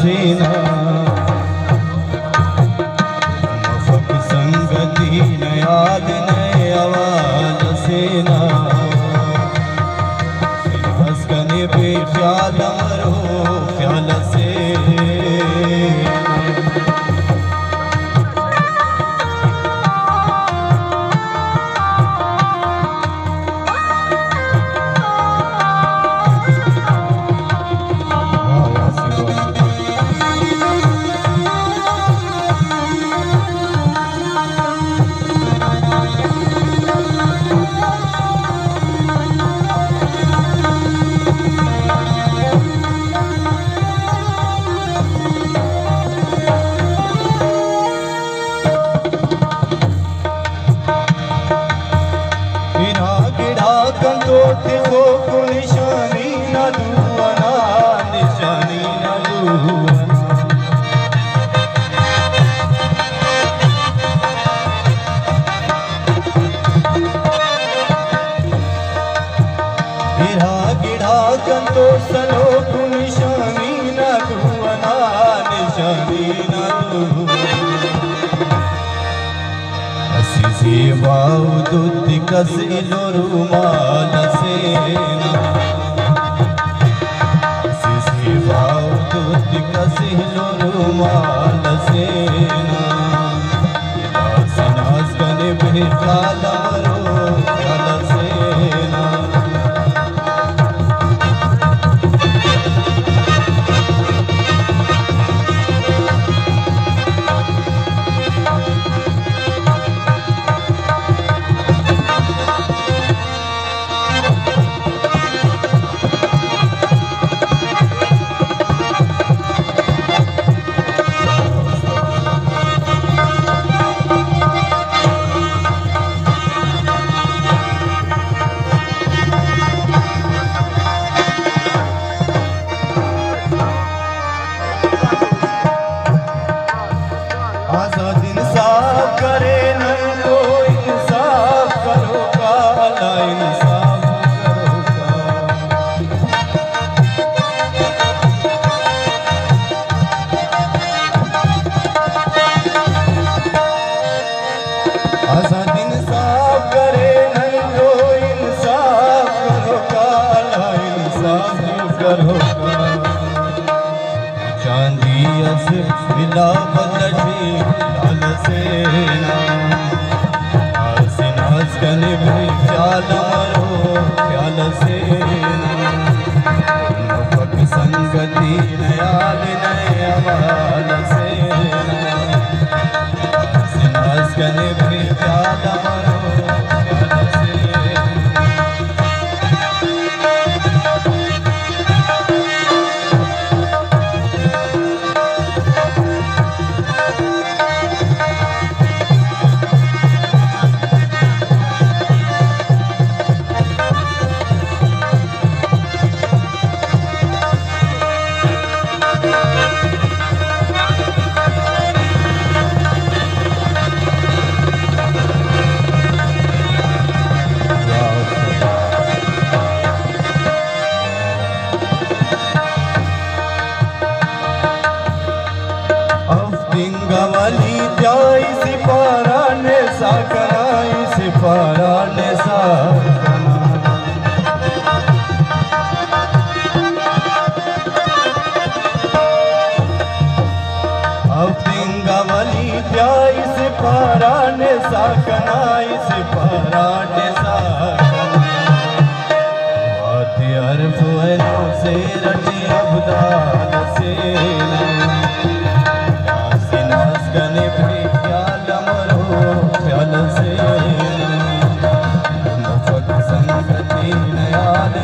सेना मफक संगति नयाद ने आवाज सेना हंसकने पे ख्याल मरो ख्याल से निशानी न दुआना निशानी न दुआना गिढ़ा गिढ़ा कंदो सलो निशानी न दुआना निशानी न दुआना असी वाउ दुत कसिलो रुमाल सेना असी वाउ दुत कसिलो रुमाल सेना नास कने बेखाल मरो ख्याल सेना आजाद इंसाफ करे न तो इंसाफ करो काला इंसाफ करो आजाद इंसाफ करे न तो इंसाफ करो काला इंसाफ करो चांदी अस मिला बदली लाल सेना सेना हंसकने भी ख्याल मरो ख्याल सेना मफक संगति नयाल नए आवाल सेना सेना हंसकने भी ख्याल मरो ख्याल सेना गवली प्याई सिपारा ने साकराई सिपारा ने साकना अब गवली प्याई सिपारा ने साकनाई सिपारा ने साकना बात अरफ से रटी अब्दाल सेना हंसकने भी ख्याल मरो ख्याल सेना मफक संगति नयाल